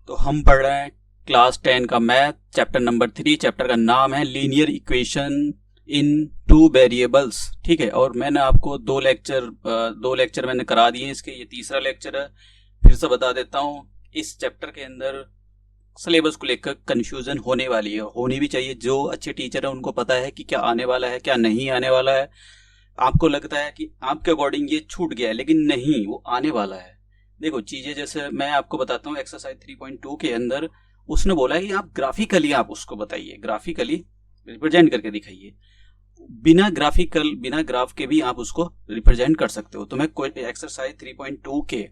तो हम पढ़ रहे हैं क्लास 10 का मैथ, चैप्टर नंबर 3। चैप्टर का नाम है linear equation in two variables. ठीक है, और मैंने आपको दो लेक्चर मैंने करा दिए, इसके ये तीसरा लेक्चर है। फिर से बता देता हूँ, इस चैप्टर के अंदर सिलेबस को लेकर कंफ्यूजन होने वाली है, होनी भी चाहिए। जो अच्छे टीचर हैं उनको पता है कि क्या आने वाला है क्या नहीं आने वाला है। आपको लगता है कि आपके अकॉर्डिंग ये छूट गया है, लेकिन नहीं, वो आने वाला है। देखो चीजें, जैसे मैं आपको बताता हूँ एक्सरसाइज 3.2 के अंदर उसने बोला है कि आप ग्राफिकली आप उसको बताइए, ग्राफिकली रिप्रेजेंट करके दिखाइए। बिना ग्राफ के भी आप उसको रिप्रेजेंट कर सकते हो। तो मैं एक्सरसाइज 3.2 के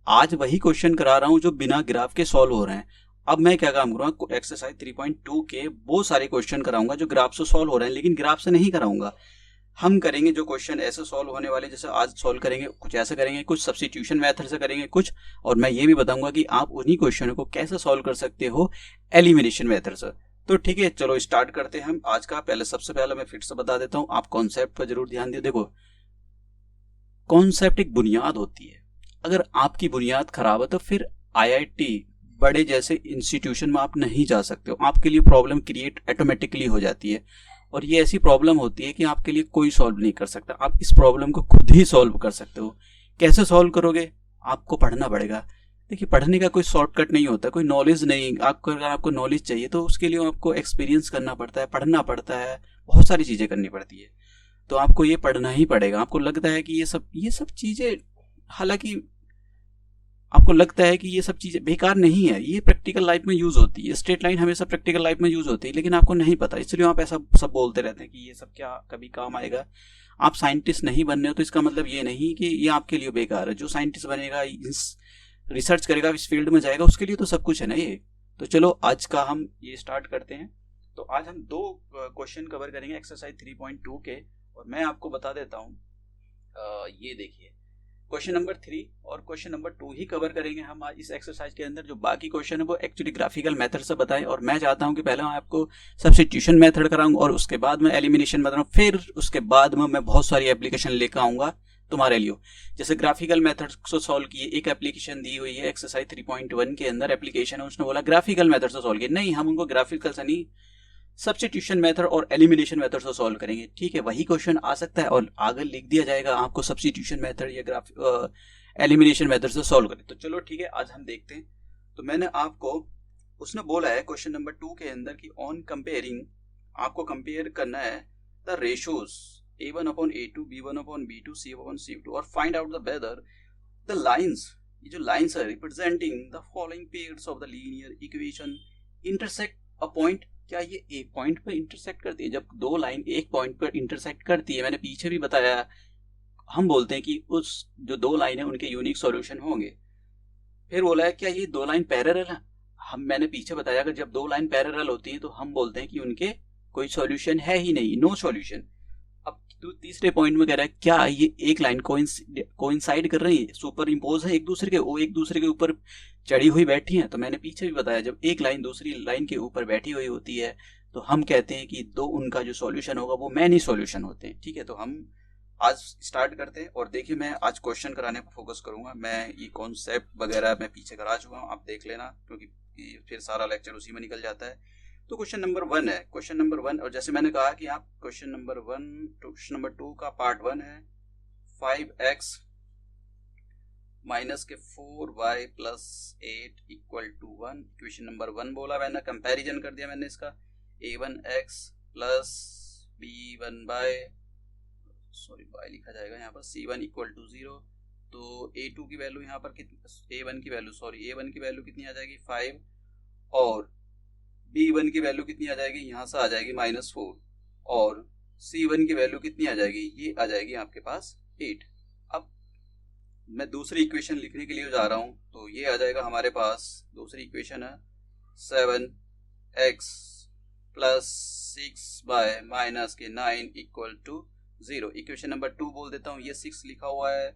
आज वही क्वेश्चन करा रहा हूँ जो बिना ग्राफ के सॉल्व हो रहे हैं। अब मैं क्या काम करूंगा, एक्सरसाइज 3.2 के वो सारे क्वेश्चन कराऊंगा जो ग्राफ से सॉल्व हो रहे हैं, लेकिन ग्राफ से नहीं कराऊंगा। हम करेंगे जो क्वेश्चन ऐसे सॉल्व होने वाले, जैसे आज सॉल्व करेंगे कुछ ऐसे करेंगे, कुछ सब्स्टिट्यूशन मेथड से करेंगे कुछ, और मैं ये भी बताऊंगा कि आप उन्हीं क्वेश्चनों को कैसे सॉल्व कर सकते हो एलिमिनेशन मेथड से। तो ठीक है, चलो स्टार्ट करते हैं हम आज का। सबसे पहले मैं फिर से बता देता हूँ, आप कॉन्सेप्ट पर जरूर ध्यान दियो। देखो, कॉन्सेप्ट एक बुनियाद होती है। अगर आपकी बुनियाद खराब है तो फिर आईआईटी बड़े जैसे इंस्टीट्यूशन में आप नहीं जा सकते हो, आपके लिए प्रॉब्लम क्रिएट ऑटोमेटिकली हो जाती है। और ये ऐसी प्रॉब्लम होती है कि आपके लिए कोई सॉल्व नहीं कर सकता, आप इस प्रॉब्लम को खुद ही सॉल्व कर सकते हो। कैसे सॉल्व करोगे? आपको पढ़ना पड़ेगा। देखिए, पढ़ने का कोई शॉर्टकट नहीं होता, कोई नॉलेज नहीं। अगर आपको नॉलेज चाहिए तो उसके लिए आपको एक्सपीरियंस करना पड़ता है, पढ़ना पड़ता है, बहुत सारी चीजें करनी पड़ती है। तो आपको ये पढ़ना ही पड़ेगा। आपको लगता है कि ये सब चीजें, हालांकि आपको लगता है कि ये सब चीजें बेकार नहीं है, ये प्रैक्टिकल लाइफ में यूज होती है। स्ट्रेट लाइन हमेशा प्रैक्टिकल लाइफ में यूज होती है, लेकिन आपको नहीं पता, इसलिए आप ऐसा सब बोलते रहते हैं कि ये सब क्या कभी काम आएगा। आप साइंटिस्ट नहीं बन रहे हो तो इसका मतलब ये नहीं कि ये आपके लिए बेकार है। जो साइंटिस्ट बनेगा, रिसर्च करेगा, इस फील्ड में जाएगा, उसके लिए तो सब कुछ है ना ये। तो चलो आज का हम ये स्टार्ट करते हैं। तो आज हम दो क्वेश्चन कवर करेंगे एक्सरसाइज 3.2 के, और मैं आपको बता देता हूँ। ये देखिए, क्वेश्चन नंबर 3 और क्वेश्चन नंबर 2 ही कवर करेंगे हम आज इस एक्सरसाइज के अंदर। जो बाकी क्वेश्चन है वो एक्चुअली ग्राफिकल मेथड से बताएं, और मैं चाहता हूं कि पहले मैं आपको सब्स्टिट्यूशन मेथड कराऊं और उसके बाद में एलिमिनेशन बताऊं, फिर उसके बाद में मैं बहुत सारी एप्लीकेशन लेकर आऊंगा तुम्हारे लिए। जैसे ग्राफिकल मेथड से सॉल्व किए, एक एप्लीकेशन दी हुई है एक्सरसाइज 3.1 के अंदर एप्लीकेशन है, उसने बोला ग्राफिकल मेथड से सॉल्व किए। नहीं, हम उनको ग्राफिकल से नहीं, सब्स्टिट्यूशन मेथड और एलिमिनेशन मेथड से सॉल्व करेंगे। ठीक है, वही क्वेश्चन आ सकता है और आगे लिख दिया जाएगा आपको सब्स्टिट्यूशन मेथड या एलिमिनेशन मेथड से सॉल्व करें। तो चलो ठीक है, आज हम देखते हैं। तो मैंने आपको, उसने बोला है क्वेश्चन नंबर 2 के अंदर कि ऑन कंपेयरिंग, आपको कंपेयर करना है the ratios a1 upon a2, b1 upon b2, c1 upon c2, और find out the whether the lines, ये जो लाइंस है representing the following pairs of the linear equation intersect a point. क्या ये एक पॉइंट पर इंटरसेक्ट करती है? जब दो लाइन एक पॉइंट पर इंटरसेक्ट करती है, मैंने पीछे भी बताया, हम बोलते हैं कि उस जो दो लाइन है उनके यूनिक सॉल्यूशन होंगे। फिर बोला है क्या ये दो लाइन पैरेलल है? मैंने पीछे बताया कि जब दो लाइन पैरेलल होती हैं तो हम बोलते हैं कि उनके कोई सॉल्यूशन है ही नहीं, नो सॉल्यूशन। अब तीसरे पॉइंट में कह रहा है क्या ये एक लाइन कोइंसाइड कर रही है, सुपर इम्पोज है एक दूसरे के, वो एक दूसरे के ऊपर चढ़ी हुई बैठी है? तो मैंने पीछे भी बताया, जब एक लाइन दूसरी लाइन के ऊपर बैठी हुई होती है तो हम कहते हैं कि दो उनका जो सॉल्यूशन होगा वो मैनी सॉल्यूशन होते हैं। ठीक है, तो हम आज स्टार्ट करते हैं। और देखिए, मैं आज क्वेश्चन कराने पर फोकस करूंगा। मैं ये कॉन्सेप्ट वगैरह मैं पीछे करा चुका हूँ, आप देख लेना, क्योंकि फिर सारा लेक्चर उसी में निकल जाता है। तो क्वेश्चन नंबर 1 है, क्वेश्चन नंबर 1, और जैसे मैंने कहा कि आप क्वेश्चन नंबर 1, क्वेश्चन नंबर 2 का पार्ट 1 है 5x minus k 4y plus 8 equal to 1। Question number 1 बोला, मैंने कंपैरिजन कर दिया मैंने इसका, a1x plus b1 bye, sorry y लिखा जाएगा यहाँ पर, c1 इक्वल टू 0। तो a2 की वैल्यू यहाँ पर कितनी, a1 की वैल्यू, सॉरी a1 की वैल्यू कितनी आ जाएगी 5, और b1 की वैल्यू कितनी आ जाएगी, यहाँ से आ जाएगी -4, और c1 की वैल्यू कितनी आ जाएगी, ये आ जाएगी आपके पास 8। अब मैं दूसरी इक्वेशन लिखने के लिए जा रहा हूँ, तो ये आ जाएगा हमारे पास, दूसरी इक्वेशन है 7x प्लस 6 बाय माइनस के 9 इक्वल टू 0। इक्वेशन नंबर 2 बोल देता हूँ, ये 6 लिखा हुआ है।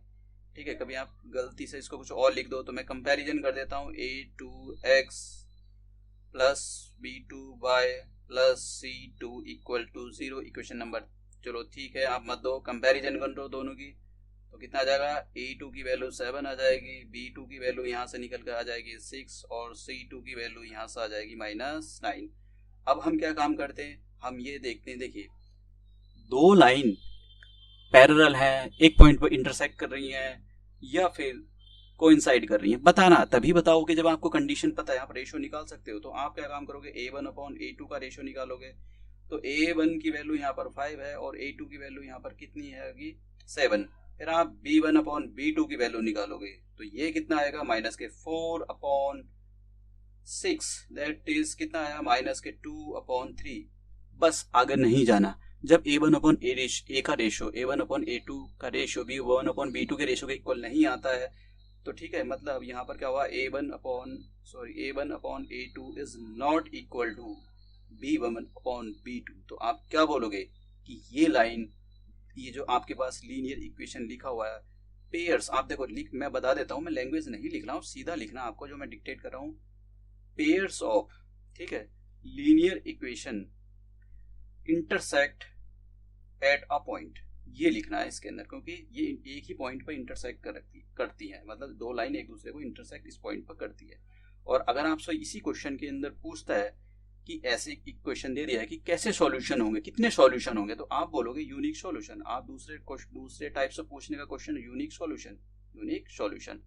ठीक है, कभी आप गलती से इसको कुछ और लिख दो तो मैं कंपैरिजन कर देता हूँ, a2x plus b2 by plus c2 equal to 0। Equation number, चलो ठीक है, आप मत दो, कंपैरिजन कर दो दोनों की। तो कितना आ जाएगा, A2 की वैल्यू 7 आ जाएगी, B2 की वैल्यू यहाँ से निकल कर आ जाएगी 6 और C2 की वैल्यू यहाँ से आ जाएगी -9। अब हम क्या काम करते हैं, हम ये देखते हैं, देखिए दो लाइन पैरेलल हैं, एक पॉइंट पर इंटरसेक्ट कर रही हैं या फिर कोइंसाइड कर रही हैं, बताना तभी बताओगे जब आपको कंडीशन पता है, आप रेशियो निकाल सकते हो। तो आप क्या काम करोगे, A1/A2 का रेशियो निकालोगे। तो A1 की वैल्यू यहाँ पर 5 है और A2 की वैल्यू यहाँ पर कितनी है, 7। फिर आप B1/B2 की वैल्यू निकालोगे, तो ये कितना आएगा, -4/6, दैट इज कितना आया, -2/3। बस आगे नहीं जाना। जब A1/A का रेशियो A1/A2 का रेशियो B1/B2 के रेशियो के इक्वल नहीं आता है, तो ठीक है, मतलब यहाँ पर क्या हुआ, A1/A2 is not equal to B1/B2। तो आप क्या बोलोगे कि ये लाइन, ये जो आपके पास लीनियर इक्वेशन लिखा हुआ है, पेयर्स, आप देखो मैं बता देता हूँ, मैं लैंग्वेज नहीं लिख रहा हूँ, सीधा लिखना आपको जो मैं डिक्टेट कर रहा हूँ, पेयर्स ऑफ, ठीक है, linear equation intersect at a point, ये लिखना है इसके अंदर, क्योंकि ये एक ही पॉइंट पर इंटरसेक्ट करती है, मतलब दो लाइन एक दूसरे को इंटरसेक्ट इस पॉइंट पर करती है। और अगर आपसे इसी क्वेश्चन के अंदर पूछता है कि ऐसे इक्वेशन दे दिया है कि कैसे सॉल्यूशन होंगे, कितने सॉल्यूशन होंगे, तो आप बोलोगे यूनिक सॉल्यूशन। आप दूसरे टाइप से पूछने का क्वेश्चन यूनिक सॉल्यूशन,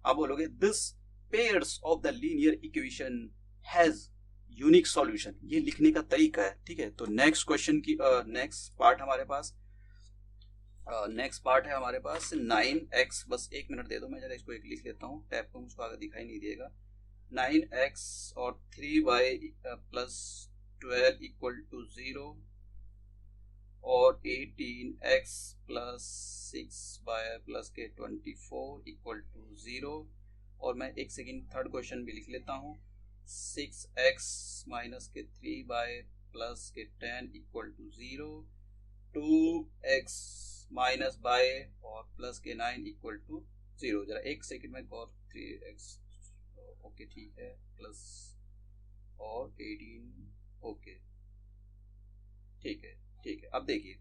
आप बोलोगे this pairs of the linear equation has unique solution, ये लिखने का तरीका है, ठीक है। तो नेक्स्ट क्वेश्चन की नेक्स्ट पार्ट है हमारे पास 9x, बस एक मिनट दे दो, मैं जरा इसको एक लिख लेता हूँ, टैब को मुझको आगे दिखाई नहीं देगा। 9x और 3y प्लस 12 इक्वल टू 0 और 18x प्लस 6y प्लस के 24 इक्वल टू 0। और मैं एक सेकेंड थर्ड क्वेश्चन भी लिख लेता हूँ, 6x माइनस के 3y plus k 10 equal to 0, 2x minus y और प्लस के 9 इक्वल टू 0। जरा एक सेकेंड में, और 3x, ओके ठीक है, प्लस और 18, ओके ठीक है। अब देखिए,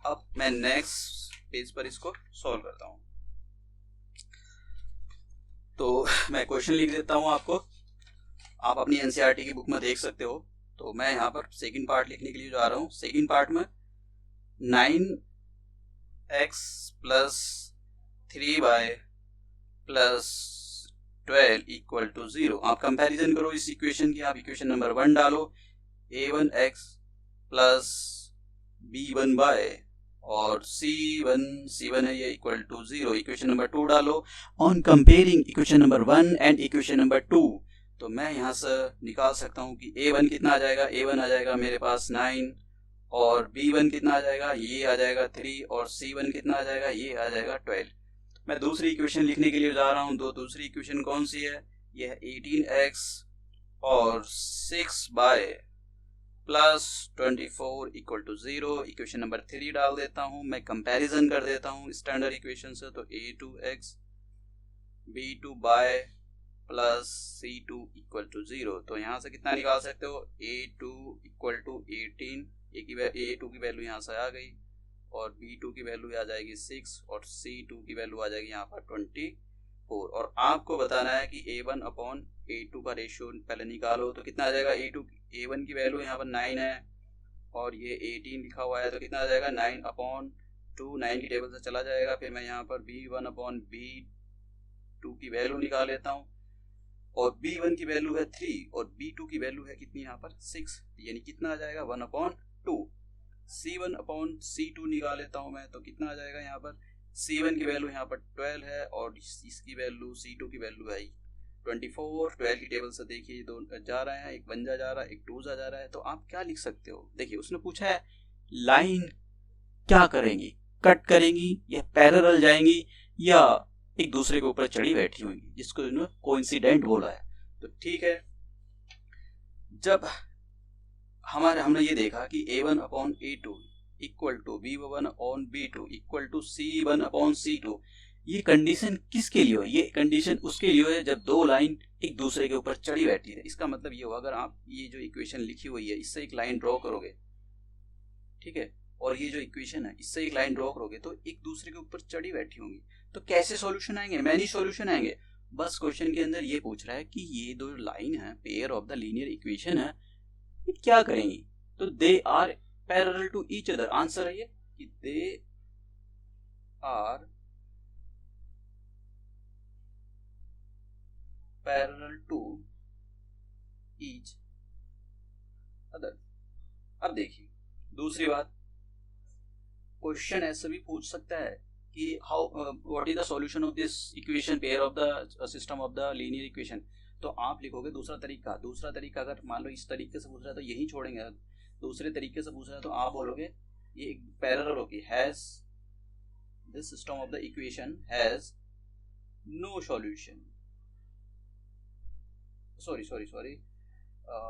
अब मैं नेक्स्ट पेज पर इसको सॉल्व करता हूँ। तो मैं क्वेश्चन लिख देता हूँ आपको, आप अपनी एनसीईआरटी की बुक में देख सकते हो। तो मैं यहाँ पर सेकंड पार्ट लिखने के लिए जा रहा हूँ। सेकंड पार्ट में 9x plus 3y plus 12 equal to 0। आप कंपैरिजन करो इस इक्वेशन की, आप इक्वेशन नंबर 1 डालो, a1x प्लस b1y और c1 है ये इक्वल टू 0। इक्वेशन नंबर 2 डालो, on comparing equation number 1 and equation number 2, तो मैं यहाँ से निकाल सकता हूँ कि a1 कितना आ जाएगा, a1 आ जाएगा मेरे पास 9 और b1 कितना आ जाएगा, ये आ जाएगा 3 और c1 कितना आ जाएगा, ये आ जाएगा 12। मैं दूसरी इक्वेशन लिखने के लिए जा रहा हूँ। दूसरी इक्वेशन कौन सी है, ये है 18x और 6y plus 24 equal to 0। Equation number 3 डाल देता हूँ, मैं कंपैरिजन कर देता हूँ स्टैंडर्ड इक्वेशन से। तो a2x b2y plus c2 equal to 0। तो यहाँ से कितना निकाल सकते हो, a2 इक्वल टू 18, a2 की वैल्यू यहाँ से आ गई और b2 की वैल्यू आ जाएगी 6 और c2 की वैल्यू आ जाएगी यहाँ पर 24। और आपको बताना है कि a1/a2 का रेशियो पहले निकालो, तो कितना आ जाएगा, a1 की वैल्यू यहाँ पर 9 है और ये 18 लिखा हुआ है, तो कितना आ जाएगा 9/2, 9 की टेबल से चला जाएगा। फिर मैं यहाँ पर b1/b2 की वैल्यू निकाल लेता हूँ और b1 की वैल्यू है 3 और b2 की वैल्यू है कितनी यहाँ पर 6, यानी कितना आ जाएगा 1/2। c1/c2 निकाल लेता हूँ मैं, तो कितना आ जाएगा यहाँ पर, c1 की वैल्यू यहाँ पर 12 है और इसकी वैल्यू c2 की वैल्यू है 24। 12 की टेबल से देखिए दो जा रहे हैं, एक 1 जा रहा है, एक 2 जा रहा है। तो आप क्या लिख सकते हो, देखिए उसने पूछा है लाइन क्या करेंगी, कट करेंगी या पैरेलल जाएंगी या एक दूसरे के ऊपर चढ़ी बैठी होंगी, जिसको इन्होंने कोइंसिडेंट बोला है। तो ठीक है, जब हमने ये देखा कि a1/a2 equal to b1/b2 equal to c1/c2, ये कंडीशन किसके लिए हो, ये कंडीशन उसके लिए है जब दो लाइन एक दूसरे के ऊपर चढ़ी बैठी है। इसका मतलब ये होगा, अगर आप ये जो इक्वेशन लिखी हुई है इससे एक लाइन ड्रॉ करोगे, ठीक है, और ये जो इक्वेशन है इससे एक लाइन ड्रॉ करोगे तो एक दूसरे के ऊपर चढ़ी बैठी होंगी, तो कैसे सॉल्यूशन आएंगे? मैनी सॉल्यूशन आएंगे। बस क्वेश्चन के अंदर ये पूछ रहा है कि ये दो लाइन है, pair of the linear equation है, ये क्या करेंगी? तो they are parallel to each other. Answer है ये कि they are parallel to each other. अब देखिए दूसरी बात, क्वेश्चन ऐसे भी पूछ सकता है कि how what is the solution of this equation, pair of the system of the linear equation. तो आप लिखोगे दूसरा तरीका अगर मान लो इस तरीके से पूछ रहा है तो यही छोड़ेंगे, दूसरे तरीके से पूछ रहा है तो आप बोलोगे ये एक पैरेलल होगी, has this system of the equation has no solution. Sorry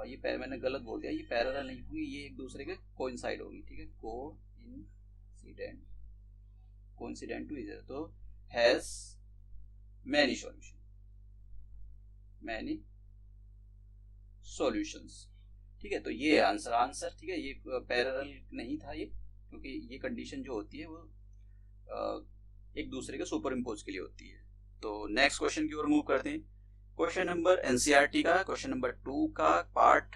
ये मैंने गलत बोल दिया, ये पैरेलल नहीं होगी, ये एक दूसरे के कोइंसाइड होगी, ठीक है, कोइंसिडेंट टू इज, तो हैज मैनी सॉल्यूशंस, ठीक है। तो ये आंसर, ठीक है, ये पैरेलल नहीं था ये, क्योंकि ये कंडीशन जो होती है वो एक दूसरे के सुपर इम्पोज के लिए होती है। तो नेक्स्ट क्वेश्चन की ओर मूव करते हैं। क्वेश्चन नंबर एनसीईआरटी का क्वेश्चन नंबर 2 का पार्ट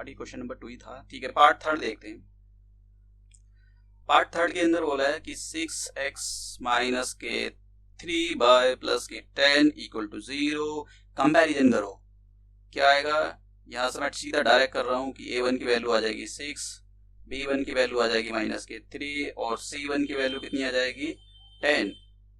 ही क्वेश्चन नंबर 2 ही था, ठीक है। पार्ट थर्ड देखते हैं। पार्ट थर्ड के अंदर बोला है कि 6x माइनस के 3 bye plus k 10 equal to 0। Comparison करो, क्या आएगा? यहाँ से मैं सीधा डायरेक्ट कर रहा हूँ कि a1 की वैल्यू आ जाएगी 6, b1 की वैल्यू आ जाएगी माइनस के 3 और c1 की वैल्यू कितनी आ जाएगी 10,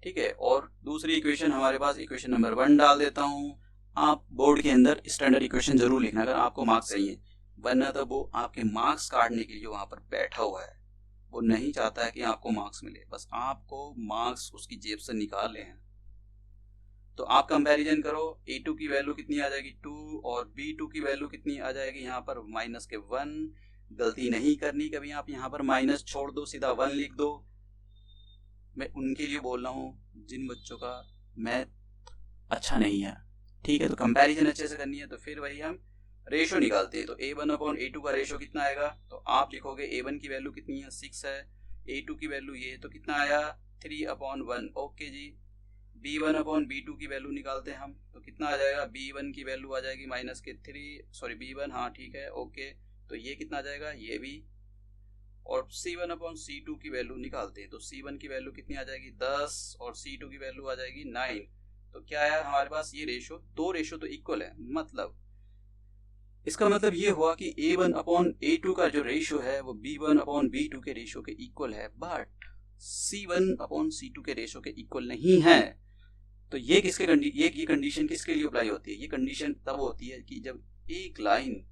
ठीक है। और दूसरी इक्वेशन हमारे पास इक्वेशन नंबर 1 डाल देता हूँ। आप बोर्ड के अंदर स्टैंडर्ड इक्वेशन जरूर लिखना अगर आपको मार्क्स चाहिए, वरना तो वो आपके मार्क्स काटने के लिए वहां पर बैठा हुआ है, वो नहीं चाहता है कि आपको मार्क्स मिले, बस आपको मार्क्स उसकी जेब से निकालने हैं। तो आप कंपैरिजन करो, a2 की वैल्यू कितनी आ जाएगी 2 और b2 की वैल्यू कितनी आ जाएगी यहाँ पर माइनस के 1। गलती नहीं करनी कभी, आप यहाँ पर माइनस छोड़ दो, सीधा 1 लिख दो। मैं उनके लिए बोल रहा हूँ जिन बच्चों का मैथ अच्छा नहीं है, ठीक है। तो कंपैरिजन अच्छे से करनी है, तो फिर वही हम रेशो निकालते हैं। तो a1 अपॉन a2 का रेशो कितना आएगा? तो आप लिखोगे a1 की वैल्यू कितनी है 6 है, a2 की वैल्यू ये, तो कितना आया 3/1, ओके जी। b1 अपॉन b2 की वैल्यू निकालते हैं हम, तो कितना आ जाएगा? b1 की वैल्यू आ जाएगी माइनस के 3, b1, हाँ ठीक है, ओके। तो ये कितना आ जाएगा? ये भी। और c1 अपॉन c2 की वैल्यू निकालते हैं, तो c1 की वैल्यू कितनी आ जाएगी 10 और c2 की वैल्यू आ जाएगी 9। तो क्या है हमारे पास? ये रेशो, दो रेशो तो इक्वल है, मतलब इसका मतलब ये हुआ कि a1 अपॉन a2 का जो रेशो है वो b1 अपॉन b2 के रेशो के इक्वल है, बट c1 अपॉन c2 के रेशो के इक्वल नहीं है। तो ये ये कंडीशन किसके लिए अप्लाई होती है? ये कंडीशन तब होती है कि जब एक लाइन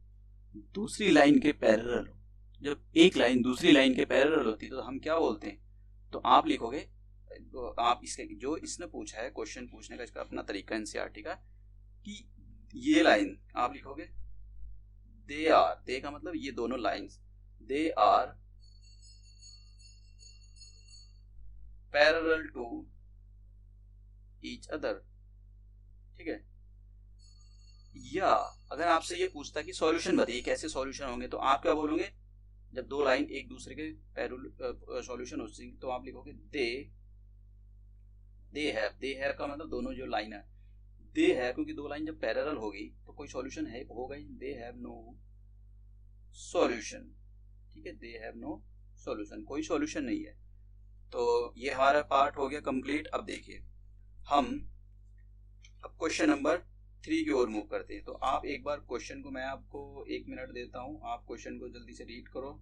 दूसरी लाइन के पैरेलल हो। जब एक लाइन दूसरी लाइन के पैरेलल होती है तो हम क्या बोलते हैं? तो आप लिखोगे, तो आप इसके जो इसने पूछा है क्वेश्चन पूछने का, इसका अपना तरीका एनसीईआरटी का, कि ये लाइन आप लिखोगे दे का मतलब ये दोनों lines, they are parallel to each other, ठीक है। या अगर आपसे ये पूछता कि सॉल्यूशन बताइए कैसे सॉल्यूशन होंगे, तो आप क्या बोलोगे? जब दो लाइन एक दूसरे के पैरेलल सॉल्यूशन हो जाएंगे तो आप लिखोगे दे हैव का मतलब दोनों जो लाइन है दे है, क्योंकि दो लाइन जब पैरेलल होगी तो कोई सॉल्यूशन है होगा ही, दे हैव नो सॉल्यूशन, ठीक है, दे हैव नो सॉल्यूशन, कोई सॉल्यूशन नहीं है। तो ये हमारा पार्ट हो गया कंप्लीट। अब देखिए हम अब क्वेश्चन नंबर 3 की ओर मूव करते हैं। तो आप एक बार क्वेश्चन को, मैं आपको 1 मिनट देता हूं, आप क्वेश्चन को जल्दी से रीड करो।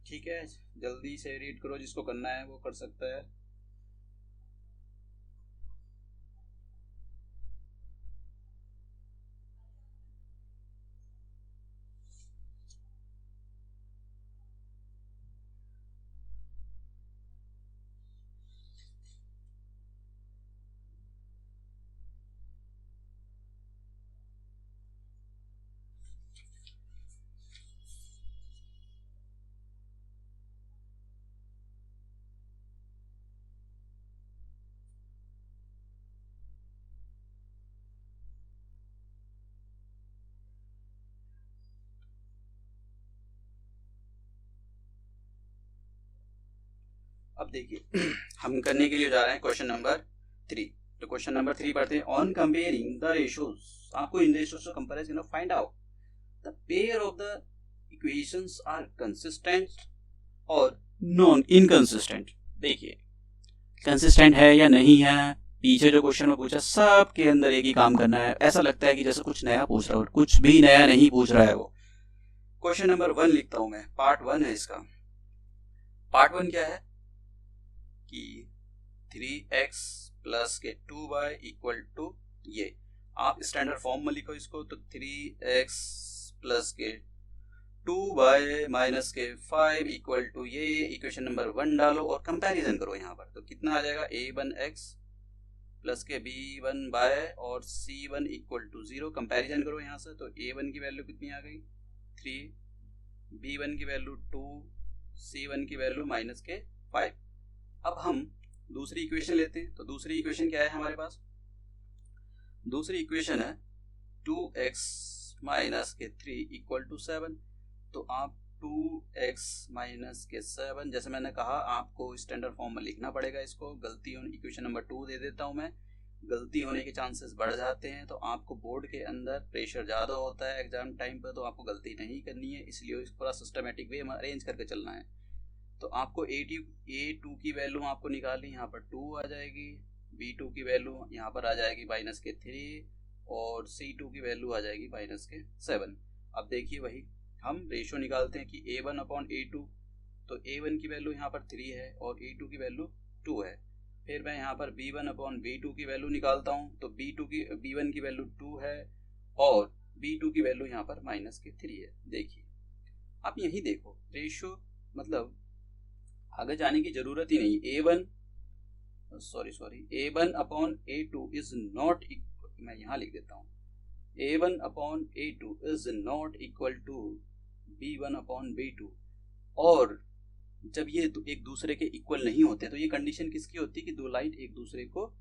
ठीक है, जल्दी से रीड करो, जिसको करना है वो कर सकता है। देखिए हम करने के लिए जा रहे हैं क्वेश्चन नंबर 3। तो क्वेश्चन नंबर 3 पढ़ते हैं। ऑन कंपेयरिंग द रेशियोज, आपको इन रेशियोज को comparison find out the pair of the equations are consistent और नॉन इनकंसिस्टेंट। देखिए कंसिस्टेंट है या नहीं है, पीछे जो क्वेश्चन में पूछा सब के अंदर एक ही काम करना है। ऐसा लगता है कि जैसे कुछ नया पूछ रहा हो, कुछ भी नया नहीं पूछ रहा है वो। क्वेश्चन नंबर 1 लिखता हूं मैं, पार्ट 1 है इसका। पार्ट 1 क्या है कि 3x प्लस के 2y इक्वल टू, ये आप स्टैंडर्ड फॉर्म में लिखो इसको, तो 3x प्लस के 2y माइनस के 5 इक्वल टू, ये इक्वेशन नंबर 1 डालो और कंपैरिजन करो यहाँ पर। तो कितना आ जाएगा, a1x प्लस के b1y और c1 इक्वल टू 0। कंपैरिजन करो यहाँ से, तो a1 की वैल्यू कितनी आ गई 3, b1 की वैल्यू 2, c1 की वैल्यू माइनस के 5। अब हम दूसरी इक्वेशन लेते हैं। तो दूसरी इक्वेशन क्या है हमारे पास, दूसरी इक्वेशन है 2x माइनस के 3 इक्वल टू 7। तो आप 2x माइनस के 7, जैसे मैंने कहा आपको स्टैंडर्ड फॉर्म में लिखना पड़ेगा इसको। गलती होने, इक्वेशन नंबर 2 दे देता हूं मैं, गलती होने के चांसेस बढ़ जाते हैं। तो आपको बोर्ड के अंदर प्रेशर ज़्यादा होता है एग्जाम टाइम पर, तो आपको गलती नहीं करनी है, इसलिए इस पूरा सिस्टमेटिक वे में अरेंज करके चलना है। तो आपको a2 की वैल्यू आपको निकालनी, यहाँ पर 2 आ जाएगी, b2 की वैल्यू यहाँ पर आ जाएगी माइनस के 3 और c2 की वैल्यू आ जाएगी माइनस के 7। अब देखिए वही हम रेशियो निकालते हैं कि a1 अपॉन a2। तो a1 की वैल्यू यहाँ पर 3 है और a2 की वैल्यू 2 है। फिर मैं यहाँ पर b1 अपॉन b2 की वैल्यू निकालता हूँ, तो b1 की वैल्यू 2 है और b2 की वैल्यू यहाँ पर माइनस के 3 है। देखिए आप यही देखो, रेशियो मतलब आगे जाने की जरूरत ही नहीं। a1 upon a2 is not, मैं यहाँ लिख देता हूँ, a1 upon a2 is not equal to b1 upon b2। और जब ये एक दूसरे के इक्वल नहीं होते तो ये कंडीशन किसकी होती है कि दो लाइन एक दूसरे को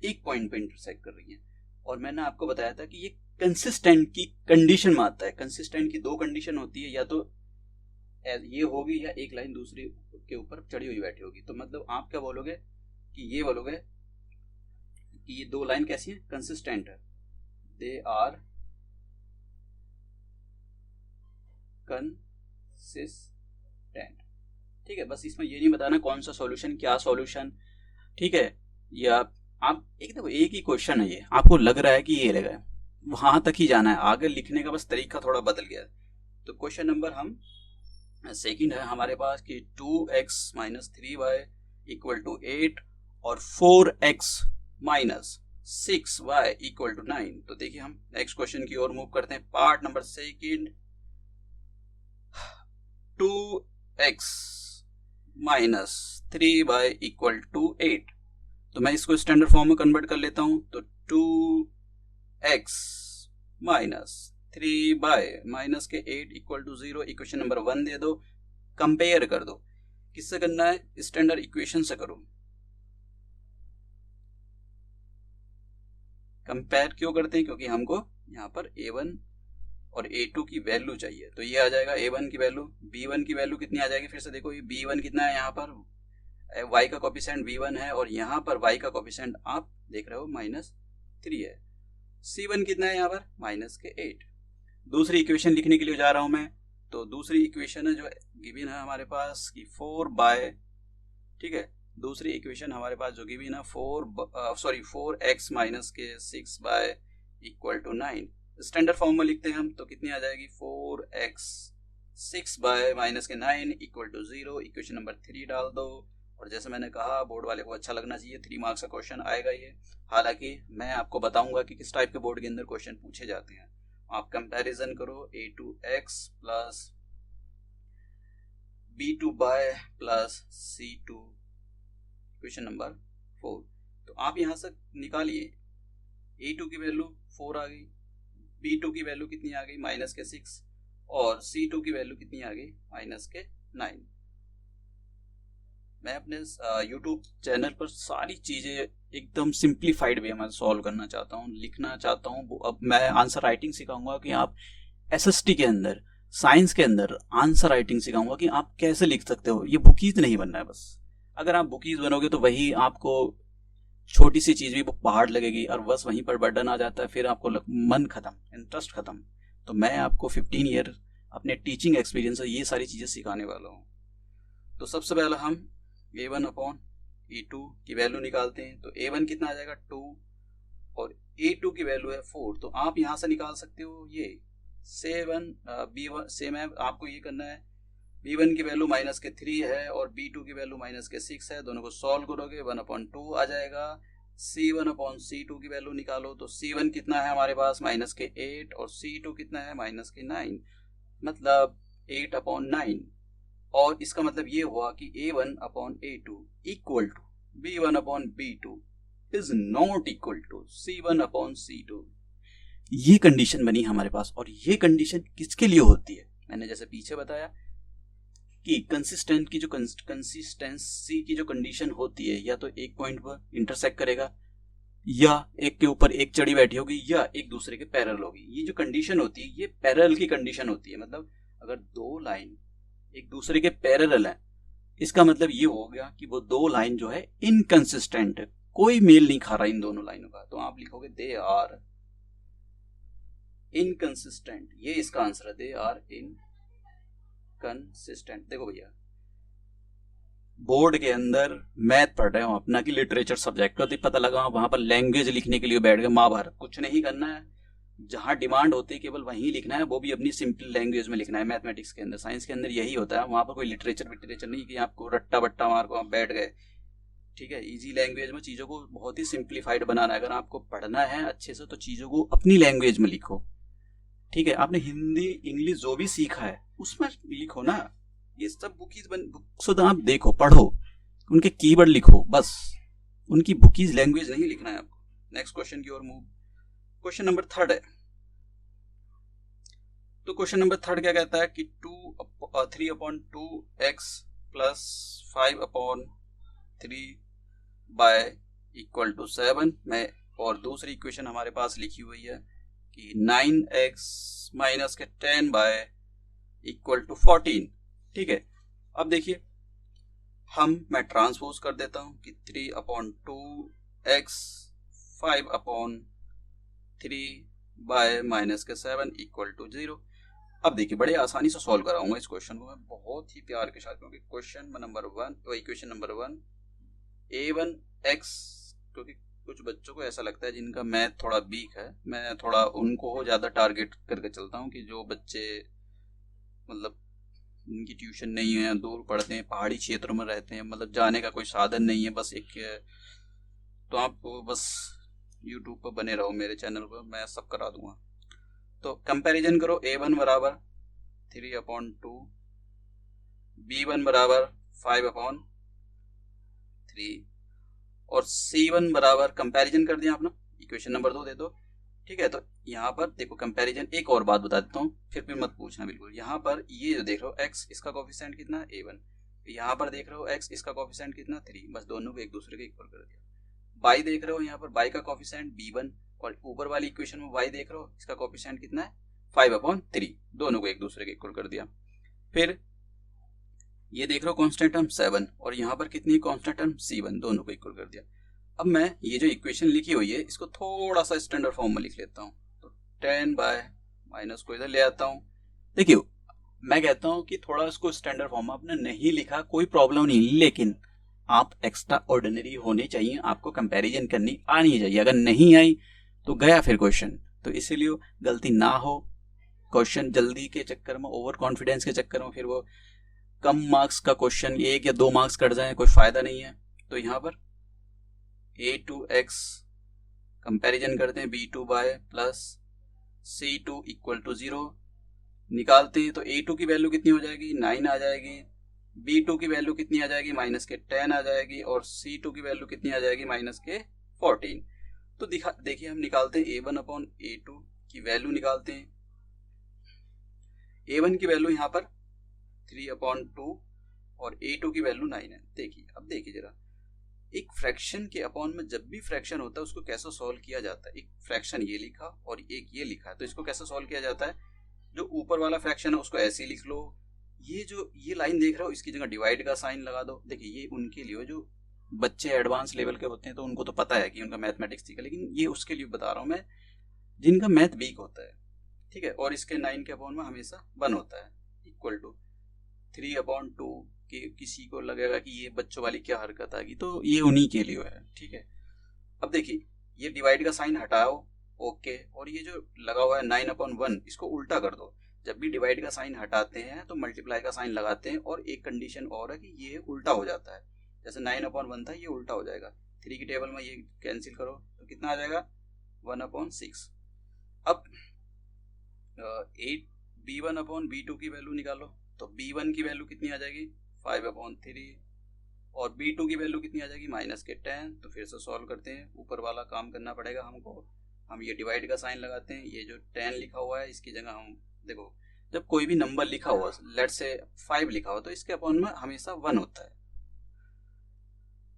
एक पॉइंट पे इंटरसेक्ट कर रही है। और मैंने आपको बताया था कि ये कंसिस्टेंट की कंडीशन में आता है। कंसिस्टेंट की दो कंडीशन होती है, या तो ये होगी या एक लाइन दूसरी के ऊपर चढ़ी हुई बैठी होगी। तो मतलब आप क्या बोलोगे कि ये बोलोगे कि ये दो लाइन कैसी है, कंसिस्टेंट है, दे आर कंसिस्टेंट। ठीक है, बस इसमें ये नहीं बताना कौन सा सॉल्यूशन, क्या सॉल्यूशन, ठीक है। या आप एक देखो, एक ही क्वेश्चन है ये, आपको लग रहा है कि ये लगा है, वहां तक ही जाना है, आगे लिखने का बस तरीका थोड़ा बदल गया है। तो क्वेश्चन नंबर हम सेकंड है हमारे पास कि 2x minus 3y equal to 8 और 4x minus 6y equal to 9। तो देखिए हम नेक्स्ट क्वेश्चन की ओर मूव करते हैं। Part number second, 2x minus 3y equal to 8। तो मैं इसको स्टैंडर्ड फॉर्म में कन्वर्ट कर लेता हूं। तो 2x माइनस 3y माइनस के 8 इक्वल टू 0। इक्वेशन नंबर 1 दे दो, कंपेयर कर दो। किससे करना है, स्टैंडर्ड इक्वेशन से करो। कंपेयर क्यों करते हैं, क्योंकि हमको यहाँ पर a1 और a2 की वैल्यू चाहिए। तो ये आ जाएगा a1 की वैल्यू, b1 की वैल्यू कितनी आ जाएगी, फिर से देखो ये b1 कितना है, यहाँ पर y का कोफिशिएंट b1 है और यहाँ पर y का कोफिशिएंट आप देख रहे हो -3 है। c1 कितना है यहाँ पर -8। दूसरी इक्वेशन लिखने के लिए जा रहा हूं मैं। तो दूसरी इक्वेशन है जो गिवन है हमारे पास कि 4y, ठीक है, दूसरी इक्वेशन हमारे पास जो गिवन है 4x माइनस के 6y equal to 9। Standard form में लिखते हैं हम, तो कितनी आ जाएगी 4x 6y माइनस के 9 इक्वल टू 0। इक्वेशन नंबर 3 डाल दो। और जैसे मैंने कहा बोर्ड वाले को अच्छा लगना चाहिए, 3 मार्क्स का क्वेश्चन आएगा ये। हालांकि मैं आपको बताऊंगा कि किस टाइप के बोर्ड के अंदर क्वेश्चन पूछे जाते हैं। आप कंपैरिजन करो, a2x plus b2y plus c2, question number 4। तो आप यहां से निकालिए, a2 की वैल्यू 4 आ गई, b2 की वैल्यू कितनी आ गई -6 और c2 की वैल्यू कितनी आ गई -9। मैं अपने YouTube चैनल पर सारी चीज़ें एकदम सिंप्लीफाइड वे में सॉल्व करना चाहता हूँ, लिखना चाहता हूँ। अब मैं आंसर राइटिंग सिखाऊंगा कि आप SST के अंदर, साइंस के अंदर आंसर राइटिंग सिखाऊंगा कि आप कैसे लिख सकते हो। ये बुकीज नहीं बनना है बस, अगर आप बुकीज बनोगे तो वही आपको छोटी सी चीज भी वो पहाड़ लगेगी और बस वहीं पर बर्डन आ जाता है, फिर आपको मन खत्म, इंटरेस्ट खत्म। तो मैं आपको 15 ईयर अपने टीचिंग एक्सपीरियंस से ये सारी चीजें सिखाने वाला हूँ। तो सबसे पहले हम a1 अपॉन a2 की वैल्यू निकालते हैं। तो a1 कितना आ जाएगा 2 और a2 की वैल्यू है 4। तो आप यहाँ से निकाल सकते हो ये 7 b1 सेम है, आपको ये करना है b1 की वैल्यू -3 है और b2 की वैल्यू -6 है। दोनों को सॉल्व करोगे 1/2 आ जाएगा। c1 अपॉन c2 की वैल्यू निकालो। तो c1 कितना है हमारे पास -8 और c2 कितना है -9, मतलब 8/9। और इसका मतलब ये हुआ कि a1 upon a2 equal to b1 upon b2 is not equal to c1 upon c2। ये कंडीशन बनी हमारे पास। और ये कंडीशन किसके लिए होती है? मैंने जैसे पीछे बताया कि कंसिस्टेंसी की जो कंडीशन होती है, या तो एक पॉइंट पर इंटरसेक्ट करेगा, या एक के ऊपर एक चढ़ी बैठी होगी, या एक दूसरे के पैरेलल होगी। ये जो कंडीशन होती है ये पैरेलल की कंडीशन होती है। मतलब अगर दो लाइन एक दूसरे के पैरेलल है, इसका मतलब ये हो गया कि वो दो लाइन जो है इनकंसिस्टेंट है, कोई मेल नहीं खा रहा इन दोनों लाइनों का। तो आप लिखोगे दे आर इनकंसिस्टेंट। ये इसका आंसर है, दे आर इनकंसिस्टेंट। देखो भैया, बोर्ड के अंदर मैथ पढ़ रहे हो अपना कि लिटरेचर सब्जेक्ट का, तो पता लगा वहां पर लैंग्वेज लिखने के लिए बैठ गए, महाभारत। कुछ नहीं करना है, जहां डिमांड होती है केवल वहीं लिखना है, वो भी अपनी सिंपल लैंग्वेज में लिखना है। मैथमेटिक्स के अंदर, साइंस के अंदर यही होता है। वहां पर कोई लिटरेचर नहीं कि आपको रट्टा बट्टा मार को आप बैठ गए। ठीक है, इजी लैंग्वेज में चीज़ों को बहुत ही सिंप्लीफाइड बनाना है। अगर आपको पढ़ना है अच्छे से तो चीज़ों को अपनी लैंग्वेज में लिखो। ठीक है, आपने हिंदी इंग्लिश जो भी सीखा है उसमें लिखो ना। ये सब बुक्स तो आप देखो, पढ़ो, उनके कीवर्ड लिखो, बस उनकी बुकीज लैंग्वेज नहीं लिखना है आपको। नेक्स्ट क्वेश्चन की ओर मूव। क्वेश्चन नंबर 3 है। तो क्वेश्चन नंबर 3 क्या कहता है कि 3/2x plus 5/3 y equal to 7 में। और दूसरी इक्वेशन हमारे पास लिखी हुई है कि 9x माइनस के 10 बाय इक्वल टू 14। ठीक है, अब देखिए मैं ट्रांसपोज कर देता हूं कि 3/2x 5/3 बाय -7 इक्वल टू 0। अब देखिए बड़े आसानी से सॉल्व कराऊंगा इस क्वेश्चन को मैं बहुत ही प्यार के साथ, क्योंकि question number 1 equation number 1 a1x, क्योंकि कुछ बच्चों को ऐसा लगता है जिनका मैथ थोड़ा वीक है, मैं थोड़ा उनको ज़्यादा टारगेट करके चलता हूँ कि जो बच्चे मतलब उनकी ट्यूशन नहीं है, दूर पढ़ते हैं, पहाड़ी क्षेत्रों में रहते हैं, मतलब जाने का कोई साधन नहीं है, बस एक। तो आप बस यूट्यूब पर बने रहो मेरे चैनल पर, मैं सब करा दूंगा। तो कंपैरिजन करो, a1 बराबर 3/2, b1 बराबर 5/3 और c1 बराबर, कंपैरिजन कर दिया आपने, इक्वेशन नंबर 2 दे दो। ठीक है, तो यहाँ पर देखो कंपैरिजन, एक और बात बता देता हूँ फिर भी मत पूछना बिल्कुल। यहाँ पर ये जो देख रहे हो x, इसका कोफिशिएंट कितना है a1, यहाँ पर देख रहे हो x, इसका कोफिशिएंट कितना 3, बस दोनों को एक दूसरे के इक्वल कर दिया। y देख रहे हो यहाँ पर y का कोफिशिएंट b1, और ऊपर वाली इक्वेशन में y देख रहे हो, इसका कोफिशिएंट कितना है 5/3, दोनों को एक दूसरे के इक्वल कर दिया। फिर ये देख रहे हो कांस्टेंट टर्म 7, और यहाँ पर कितनी कांस्टेंट टर्म c1, दोनों को इक्वल कर दिया। अब मैं ये जो इक्वेशन लिखी हुई है इसको थोड़ा सा स्टैंडर्ड फॉर्म में लिख लेता हूँ। तो 10 बाय माइनस को इधर ले आता हूँ। देखिए मैं कहता हूँ कि थोड़ा इसको स्टैंडर्ड फॉर्म में आपने नहीं लिखा कोई प्रॉब्लम नहीं, लेकिन आप एक्स्ट्रा ऑर्डिनरी होने चाहिए, आपको कंपैरिजन करनी आनी चाहिए। अगर नहीं आई तो गया फिर क्वेश्चन। तो इसीलिए गलती ना हो, क्वेश्चन जल्दी के चक्कर में, ओवर कॉन्फिडेंस के चक्कर में फिर वो कम मार्क्स का क्वेश्चन 1 या 2 मार्क्स कट जाए, कोई फायदा नहीं है। तो यहाँ पर a2x कंपैरिजन करते हैं b2 by plus c2 equal to 0 निकालते हैं। तो a2 की वैल्यू कितनी हो जाएगी 9 आ जाएगी, b2 की वैल्यू कितनी आ जाएगी -10 आ जाएगी, और c2 की वैल्यू कितनी आ जाएगी -14। तो देखिए हम निकालते हैं a1/a2 की वैल्यू निकालते हैं। a1 की वैल्यू यहाँ पर 3/2 और a2 की वैल्यू 9 है। देखिए अब देखिए जरा, एक फ्रैक्शन के अपॉन में जब भी फ्रैक्शन होता है उसको कैसे सॉल्व किया जाता है। एक फ्रैक्शन ये लिखा और एक ये लिखा है, तो इसको कैसे सॉल्व किया जाता है, जो ऊपर वाला फ्रैक्शन है उसको ऐसे लिख लो, ये लाइन देख रहे हो, इसकी जगह डिवाइड का साइन लगा दो। देखिए ये उनके लिए जो बच्चे एडवांस लेवल के होते हैं तो उनको तो पता है कि उनका मैथमेटिक्स ठीक है, लेकिन ये उसके लिए बता रहा हूँ मैं जिनका मैथ वीक होता है, ठीक है। और इसके 9 के अपॉन में हमेशा 1 होता है, इक्वल टू 3/2। कि किसी को लगेगा कि ये बच्चों वाली क्या हरकत आ गई, तो ये उन्हीं के लिए है, ठीक है। अब देखिए ये डिवाइड का साइन हटाओ, ओके, और ये जो लगा हुआ है 9/1 इसको उल्टा कर दो। जब भी डिवाइड का साइन हटाते हैं तो मल्टीप्लाई का साइन लगाते हैं, और एक कंडीशन और है कि ये उल्टा हो जाता है। जैसे 9/1 था, ये उल्टा हो जाएगा। 3 की टेबल में ये कैंसिल करो तो कितना आ जाएगा, 1/6। अब B1/B2 की वैल्यू निकालो, तो B1 की वैल्यू कितनी आ जाएगी, 5/3, और B2 की वैल्यू कितनी आ जाएगी, -10। तो फिर से सॉल्व करते हैं, ऊपर वाला काम करना पड़ेगा हमको। हम ये डिवाइड का साइन लगाते हैं, ये जो 10 लिखा हुआ है इसकी जगह हम देखो, जब कोई भी नंबर लिखा हुआ, लेट्स से 5 लिखा हुआ, तो इसके अपॉन में हमेशा 1 होता है,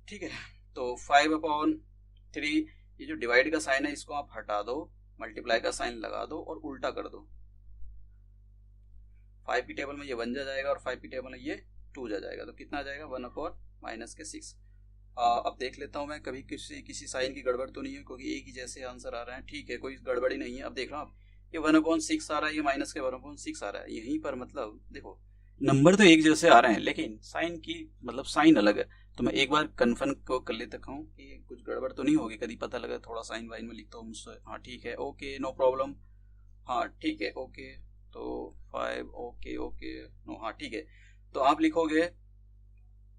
ठीक है। तो 5/3, ये जो डिवाइड का साइन है इसको आप हटा दो, मल्टीप्लाई का साइन लगा दो और उल्टा कर दो। 5 की टेबल में ये 1 जा जाएगा और 5 की टेबल में ये 2 जा जाएगा, तो कितना आ जाएगा, 1/-6। अब देख लेता हूँ मैं कभी किसी साइन की गड़बड़ तो नहीं है, क्योंकि एक ही जैसे आंसर आ रहे हैं, ठीक है, कोई गड़बड़ी नहीं है। अब देख रहा हूँ ये 1/6 आ रहा है, ये माइनस के 1/6 आ रहा है। यहीं पर मतलब देखो नंबर तो एक जैसे आ रहे हैं लेकिन साइन की मतलब साइन अलग है। तो मैं एक बार कन्फर्म को कर लेता हूँ कि कुछ गड़बड़ तो नहीं होगी, कभी पता लगा थोड़ा साइन वाइन में लिखता हूँ मुझसे। हाँ ठीक है, ओके, नो प्रॉब्लम। हाँ ठीक है, ओके, तो 5, ओके ओके, नो, हाँ ठीक है। तो आप लिखोगे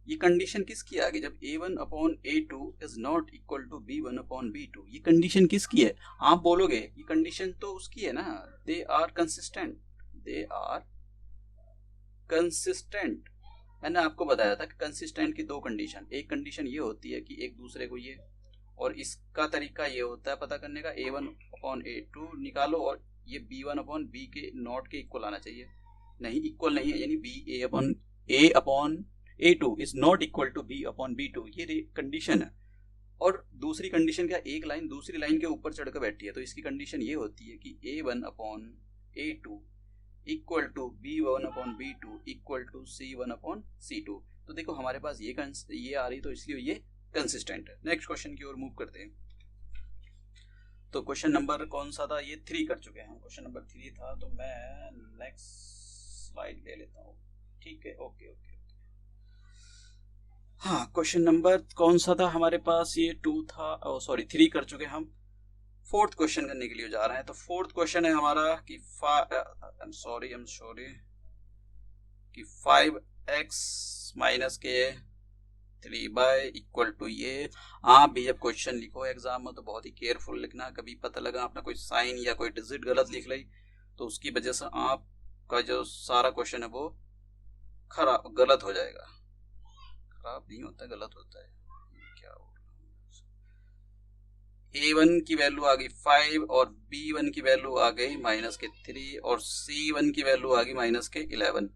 ये कंडीशन किसकी आ गई, जब A1/A2 is not equal to B1/B2, ये कंडीशन किसकी है। आप बोलोगे ये कंडीशन तो उसकी है ना, they are consistent, they are consistent. मैंने आपको बताया था कि कंसिस्टेंट की 2 कंडीशन, एक कंडीशन ये होती है कि एक दूसरे को ये, और इसका तरीका ये होता है पता करने का, A1/A2 निकालो और ये B1/B के नॉट के इक्वल आना चाहिए। नहीं, इक्वल नहीं है, यानी A/A2 is not equal to B/B2, ये कंडीशन है। और दूसरी कंडीशन क्या, एक लाइन दूसरी लाइन के ऊपर चढ़कर बैठी है, तो इसकी कंडीशन ये होती है कि A1/A2 equal to B1/B2 equal to C1/C2। तो देखो हमारे पास ये आ रही, तो इसलिए ये कंसिस्टेंट है। नेक्स्ट क्वेश्चन की ओर मूव करते हैं। तो क्वेश्चन नंबर कौन सा था, ये 3 कर चुके हैं हम, क्वेश्चन नंबर 3 था। तो मैं नेक्स्ट स्लाइड ले लेता हूँ, ठीक है, ओके ओके। हाँ, क्वेश्चन नंबर कौन सा था हमारे पास, ये 2 था, सॉरी 3 कर चुके हम। 4th क्वेश्चन करने के लिए जा रहे हैं। तो 4th क्वेश्चन है हमारा कि I'm sorry कि 5x - के 3 इक्वल टू ये। आप भी जब क्वेश्चन लिखो एग्जाम में तो बहुत ही केयरफुल लिखना, कभी पता लगा आपने कोई साइन या कोई डिजिट गलत लिख ली तो उसकी वजह से आपका जो सारा क्वेश्चन है वो खराब गलत हो जाएगा। खराब नहीं होता, गलत होता है। क्या हो, A1 की वैल्यू आ गई 5 और B1 की वैल्यू आ गई -3 और C1 की वैल्यू आ गई -11।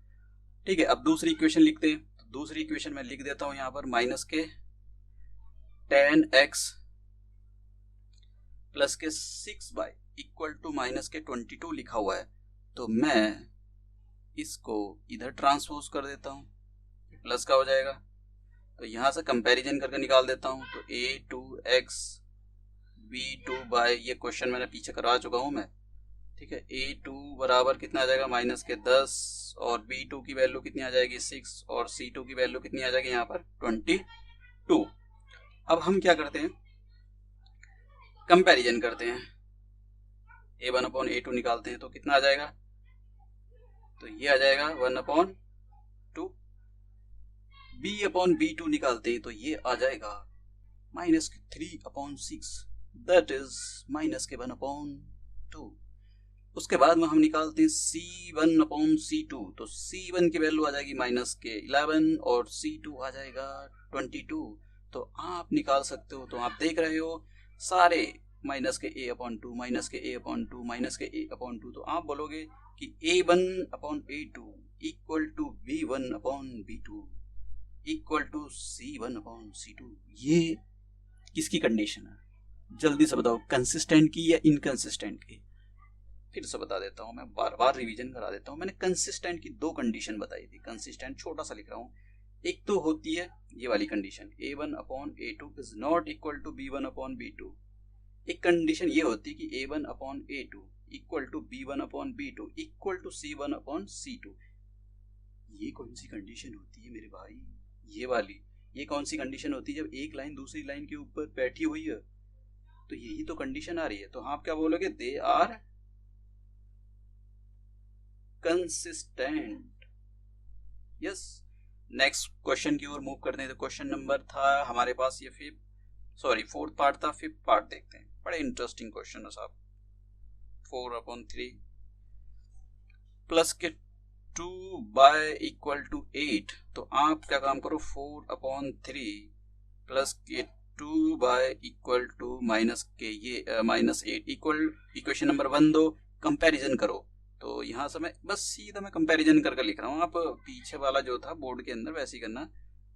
ठीक है, अब दूसरी इक्वेशन लिखते हैं। तो दूसरी इक्वेशन में लिख देता हूं यहां पर -10x प्लस के 6y इक्वल टू -22 लिखा हुआ है। तो मैं इसको इधर ट्रांसपोज कर देता हूं, प्लस का हो जाएगा। तो यहां से कंपैरिजन करके निकाल देता हूं। तो A2x B2 ये क्वेश्चन मैंने पीछे करवा चुका हूं मैं, ठीक है। A2 बराबर कितना आ जाएगा -10 और B2 की वैल्यू कितनी आ जाएगी 6 और C2 की वैल्यू कितनी आ जाएगी यहाँ पर 22। अब हम क्या करते हैं, कंपैरिजन करते हैं। A1/A2 निकालते हैं तो कितना आ जाएगा, तो ये आ जाएगा 1/2। B/B2 निकालते हैं तो ये आ जाएगा -3/6, दैट इज -1/2। उसके बाद में हम निकालते हैं C1/C2। तो C1 की वैल्यू आ जाएगी -11 और C2 आ जाएगा 22। तो आप निकाल सकते हो। तो आप देख रहे हो सारे -A/2 -A/2 -A/2। तो आप बोलोगे कि A1/A2 equal to B1/B2 equal to C1/C2। ये किसकी कंडीशन है, जल्दी से बताओ, कंसिस्टेंट की या इनकंसिस्टेंट की। फिर से बता देता हूँ, मैं बार बार रिवीजन करा देता हूँ। मैंने कंसिस्टेंट की 2 कंडीशन बताई थी। कंसिस्टेंट छोटा सा लिख रहा हूँ। एक तो होती है ये वाली condition, A1/A2 is not equal to B1/B2। एक कंडीशन ये होती है कि A1/A2 equal to B1/B2 equal to C1/C2। ये कौन सी कंडीशन होती है मेरे भाई? ये वाली। ये कौन सी कंडीशन होती है? जब एक लाइन दूसरी लाइन के ऊपर बैठी हुई है, तो यही तो कंडीशन आ रही है। तो आप क्या बोलोगे? They are consistent. Yes. Next question की ओर मूव करते हैं। तो क्वेश्चन नंबर था हमारे पास ये फोर्थ पार्ट था। फिफ्थ पार्ट देखते हैं। बड़े इंटरेस्टिंग क्वेश्चन है साहब। 4/3 प्लस के 2/8। तो आप क्या काम करो, 4/3 प्लस के 2/= -8 इक्वल इक्वेशन नंबर 1 दो, कंपैरिजन करो। तो यहाँ से मैं बस सीधा मैं कंपैरिजन करके लिख रहा हूँ। आप पीछे वाला जो था बोर्ड के अंदर वैसे ही करना,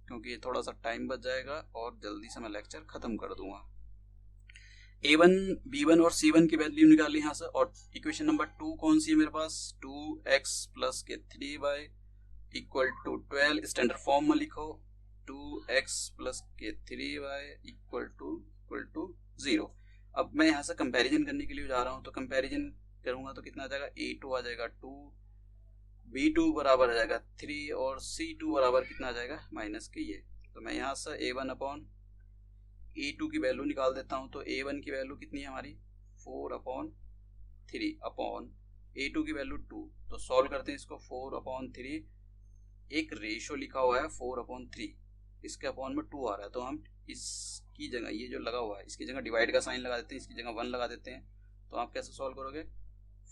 क्योंकि थोड़ा सा टाइम बच जाएगा और जल्दी से मैं लेक्चर खत्म कर दूंगा। A1, B1 और C1 की वैल्यू निकाली यहाँ से। और इक्वेशन नंबर 2 कौन सी है मेरे पास? 2x प्लस के 3y = 12। स्टैंडर्ड फॉर्म में लिखो 2x प्लस के 3y = 0। अब मैं यहाँ से कंपैरिजन करने के लिए जा रहा हूँ। तो कंपैरिजन करूंगा तो कितना आ जाएगा? A2 आ जाएगा 2, B2 बराबर आ जाएगा 3 और C2 बराबर कितना आ जाएगा? माइनस के ये। तो मैं यहाँ से A1/A2 की वैल्यू निकाल देता हूँ। तो A1 की वैल्यू कितनी है हमारी? 4/3 अपॉन A2 की वैल्यू 2। तो सॉल्व करते हैं इसको। 4/3 एक रेशियो लिखा हुआ है 4/3, इसके अपॉन में 2 आ रहा है। तो हम इसकी जगह, ये जो लगा हुआ है इसकी जगह डिवाइड का साइन लगा देते हैं, इसकी जगह 1 लगा देते हैं। तो आप कैसे सॉल्व करोगे?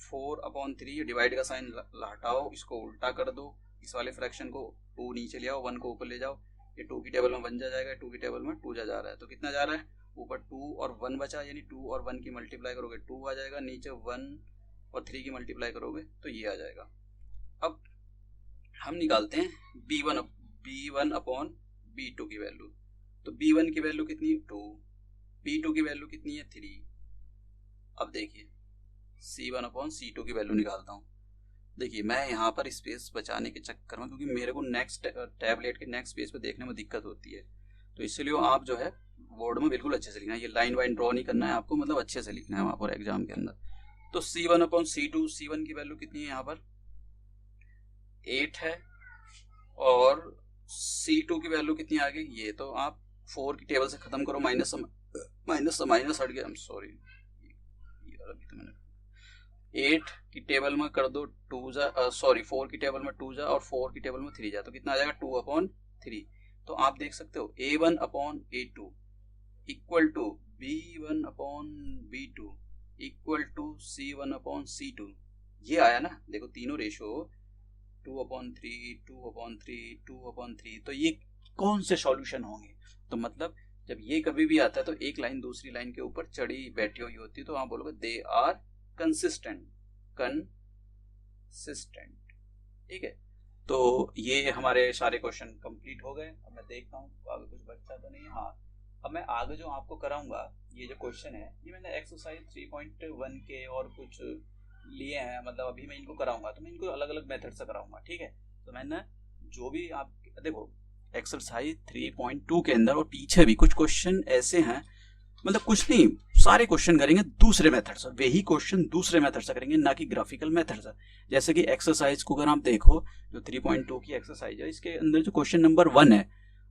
4/3 डिवाइड का साइन हटाओ, इसको उल्टा कर दो, इस वाले फ्रैक्शन को 2 नीचे ले आओ, 1 को ऊपर ले जाओ। ये 2 की टेबल में 1 जा जाएगा, 2 की टेबल में 2 जा रहा है। तो कितना जा रहा है? ऊपर 2 और 1 बचा, यानी 2 और 1 की मल्टीप्लाई करोगे 2 आ जाएगा, नीचे 1 और 3 की मल्टीप्लाई करोगे तो ये आ जाएगा। अब हम निकालते हैं B1/B2 की वैल्यू। तो B1 की वैल्यू कितनी है? 2। B2 की वैल्यू कितनी है? 3। अब देखिए C1/C2 की वैल्यू निकालता हूँ। देखिए मैं यहाँ पर स्पेस बचाने के चक्कर में, क्योंकि मेरे को नेक्स्ट टैबलेट के नेक्स्ट पेज पे देखने में दिक्कत होती है, तो इसलिए आप जो है बोर्ड में बिल्कुल अच्छे से लिखना है। ये लाइन वाइन ड्रॉ नहीं करना है आपको, मतलब अच्छे से लिखना है वहाँ पर एग्जाम के अंदर। तो C1/C2, C1 की वैल्यू कितनी है यहाँ पर? 8 है। और C2 की वैल्यू कितनी आ गई? ये तो आप 4 की टेबल से खत्म करो, माइनस हट गया, सॉरी, अभी तो मैंने 8 की टेबल में कर दो 4 की टेबल में 2 जा और 4 की टेबल में 3 जा, तो कितना आ जाएगा? 2/3। तो आप देख सकते हो A1/A2 equal to B1/B2 equal to C1/C2। ये आया ना, देखो तीनों रेशो 2/3, 2/3, 2/3। तो ये कौन से सॉल्यूशन होंगे? तो मतलब जब ये कभी भी आता है तो एक लाइन दूसरी लाइन के ऊपर चढ़ी बैठी हुई होती है, तो आप बोलोगे दे आर कंसिस्टेंट। ठीक है। तो ये हमारे सारे क्वेश्चन कंप्लीट हो गए। अब मैं देखता हूँ आगे कुछ बच्चा तो नहीं। हाँ, अब मैं आगे जो आपको कराऊंगा, ये जो क्वेश्चन है ये मैंने एक्सरसाइज 3.1 के और कुछ लिए हैं, मतलब अभी मैं इनको कराऊंगा तो मैं इनको अलग अलग मेथड से कराऊंगा। ठीक है। तो मैंने जो भी आप देखो एक्सरसाइज 3.2 के अंदर और पीछे भी कुछ क्वेश्चन ऐसे हैं, मतलब कुछ नहीं, सारे क्वेश्चन करेंगे दूसरे मेथड से, वही क्वेश्चन दूसरे मेथड से करेंगे, ना कि ग्राफिकल मेथड से। जैसे कि एक्सरसाइज को अगर आप देखो, जो 3.2 की एक्सरसाइज है, इसके अंदर जो क्वेश्चन नंबर 1 है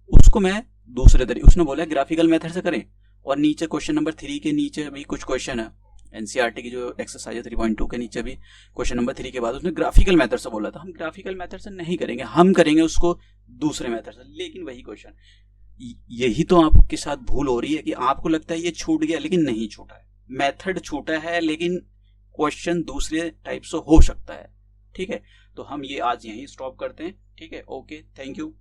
उसको मैं दूसरे तरीके, उसने बोला ग्राफिकल मेथड से करें। और नीचे क्वेश्चन नंबर 3 के नीचे भी कुछ क्वेश्चन है, एनसीईआरटी की जो एक्सरसाइज है 3.2 के नीचे भी क्वेश्चन नंबर 3 के बाद उसने ग्राफिकल मेथड से बोला था। हम ग्राफिकल मेथड से नहीं करेंगे, हम करेंगे उसको दूसरे मेथड से, लेकिन वही क्वेश्चन। यही तो आपके साथ भूल हो रही है कि आपको लगता है ये छूट गया, लेकिन नहीं छूटा है। मेथड छूटा है लेकिन क्वेश्चन दूसरे टाइप से हो सकता है। ठीक है। तो हम ये आज यहीं स्टॉप करते हैं। ठीक है। Okay, thank you.